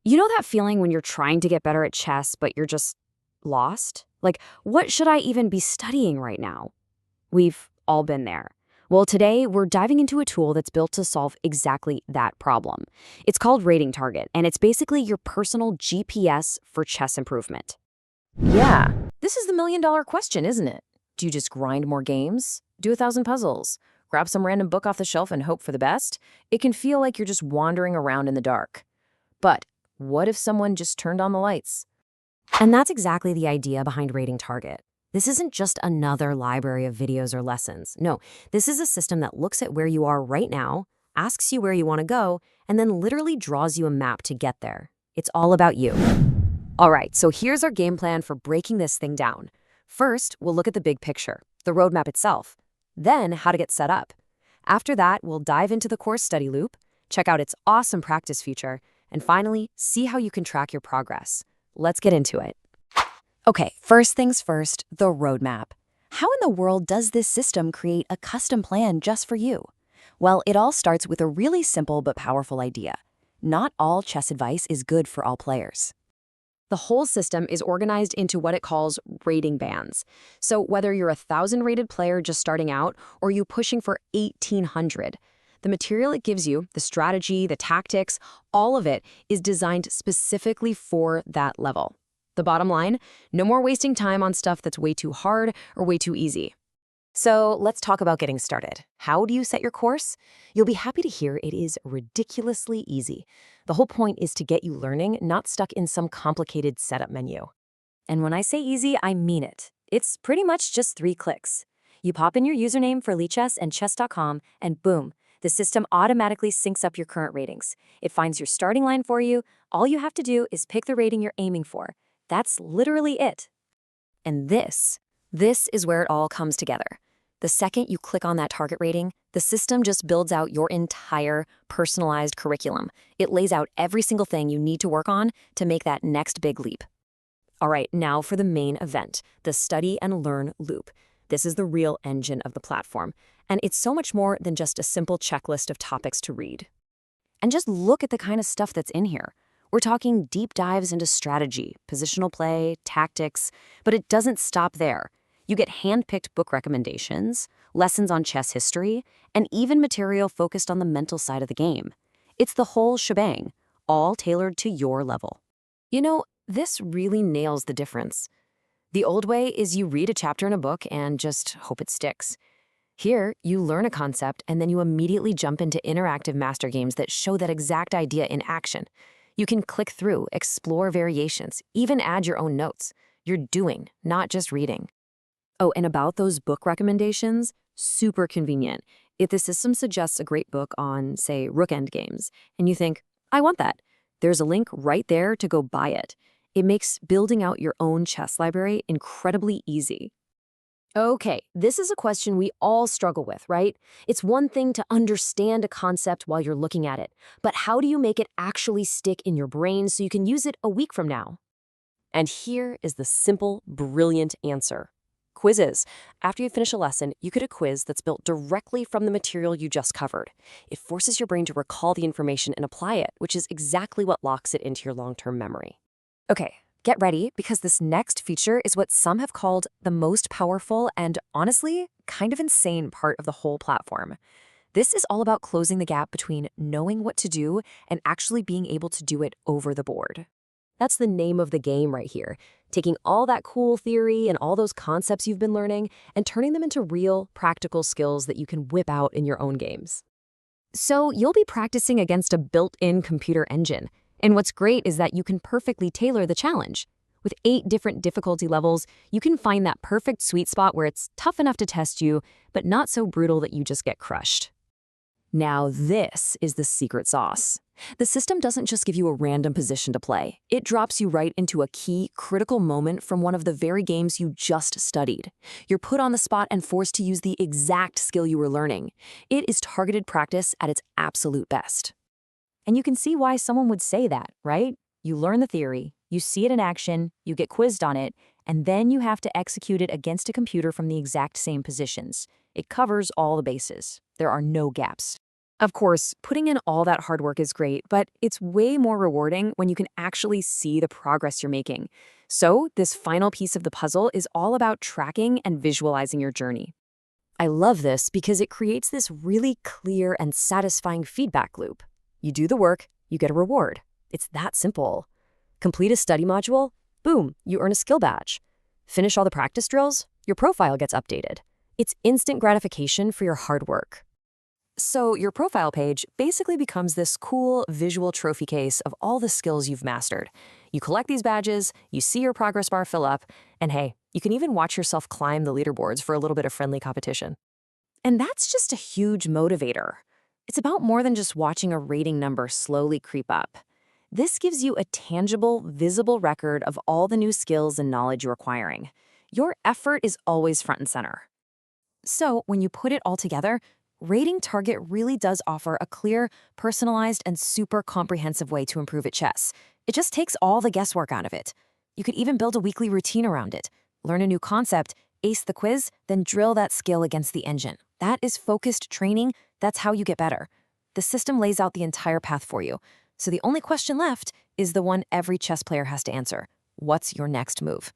You know that feeling when you're trying to get better at chess, but you're just lost? Like, what should I even be studying right now? We've all been there. Well, today we're diving into a tool that's built to solve exactly that problem. It's called Rating Target, and it's basically your personal GPS for chess improvement. Yeah, this is the million-dollar question, isn't it? Do you just grind more games? Do 1,000 puzzles? Grab some random book off the shelf and hope for the best? It can feel like you're just wandering around in the dark. But what if someone just turned on the lights? And that's exactly the idea behind Rating Target. This isn't just another library of videos or lessons. No, this is a system that looks at where you are right now, asks you where you want to go, and then literally draws you a map to get there. It's all about you. All right, so here's our game plan for breaking this thing down. First, we'll look at the big picture, the roadmap itself. Then, how to get set up. After that, we'll dive into the course study loop, check out its awesome practice feature, and finally, see how you can track your progress. Let's get into it. Okay, first things first, the roadmap. How in the world does this system create a custom plan just for you? Well, it all starts with a really simple but powerful idea. Not all chess advice is good for all players. The whole system is organized into what it calls rating bands. So whether you're a 1,000 rated player just starting out or you pushing for 1,800, the material it gives you, the strategy, the tactics, all of it is designed specifically for that level. The bottom line, no more wasting time on stuff that's way too hard or way too easy. So let's talk about getting started. How do you set your course? You'll be happy to hear it is ridiculously easy. The whole point is to get you learning, not stuck in some complicated setup menu. And when I say easy, I mean it. It's pretty much just 3 clicks. You pop in your username for Lichess and chess.com, and boom, the system automatically syncs up your current ratings. It finds your starting line for you. All you have to do is pick the rating you're aiming for. That's literally it. And this is where it all comes together. The second you click on that target rating, the system just builds out your entire personalized curriculum. It lays out every single thing you need to work on to make that next big leap. All right, now for the main event, the study and learn loop. This is the real engine of the platform, and it's so much more than just a simple checklist of topics to read. And just look at the kind of stuff that's in here. We're talking deep dives into strategy, positional play, tactics, but it doesn't stop there. You get hand-picked book recommendations, lessons on chess history, and even material focused on the mental side of the game. It's the whole shebang, all tailored to your level. You know, this really nails the difference. The old way is you read a chapter in a book and just hope it sticks. Here, you learn a concept and then you immediately jump into interactive master games that show that exact idea in action. You can click through, explore variations, even add your own notes. You're doing, not just reading. Oh, and about those book recommendations, super convenient. If the system suggests a great book on, say, rook endgames, and you think, I want that, there's a link right there to go buy it. It makes building out your own chess library incredibly easy. Okay, this is a question we all struggle with, right? It's one thing to understand a concept while you're looking at it, but how do you make it actually stick in your brain so you can use it a week from now? And here is the simple, brilliant answer. Quizzes. After you finish a lesson, you get a quiz that's built directly from the material you just covered. It forces your brain to recall the information and apply it, which is exactly what locks it into your long-term memory. Okay, get ready, because this next feature is what some have called the most powerful and, honestly, kind of insane part of the whole platform. This is all about closing the gap between knowing what to do and actually being able to do it over the board. That's the name of the game right here, taking all that cool theory and all those concepts you've been learning and turning them into real, practical skills that you can whip out in your own games. So you'll be practicing against a built-in computer engine. And what's great is that you can perfectly tailor the challenge. With 8 different difficulty levels, you can find that perfect sweet spot where it's tough enough to test you, but not so brutal that you just get crushed. Now this is the secret sauce. The system doesn't just give you a random position to play. It drops you right into a key, critical moment from one of the very games you just studied. You're put on the spot and forced to use the exact skill you were learning. It is targeted practice at its absolute best. And you can see why someone would say that, right? You learn the theory, you see it in action, you get quizzed on it, and then you have to execute it against a computer from the exact same positions. It covers all the bases. There are no gaps. Of course, putting in all that hard work is great, but it's way more rewarding when you can actually see the progress you're making. So, this final piece of the puzzle is all about tracking and visualizing your journey. I love this because it creates this really clear and satisfying feedback loop. You do the work, you get a reward. It's that simple. Complete a study module, boom, you earn a skill badge. Finish all the practice drills, your profile gets updated. It's instant gratification for your hard work. So your profile page basically becomes this cool visual trophy case of all the skills you've mastered. You collect these badges, you see your progress bar fill up, and hey, you can even watch yourself climb the leaderboards for a little bit of friendly competition. And that's just a huge motivator. It's about more than just watching a rating number slowly creep up. This gives you a tangible, visible record of all the new skills and knowledge you're acquiring. Your effort is always front and center. So when you put it all together, Rating Target really does offer a clear, personalized, and super comprehensive way to improve at chess. It just takes all the guesswork out of it. You could even build a weekly routine around it, learn a new concept, ace the quiz, then drill that skill against the engine. That is focused training. That's how you get better. The system lays out the entire path for you. So the only question left is the one every chess player has to answer. What's your next move?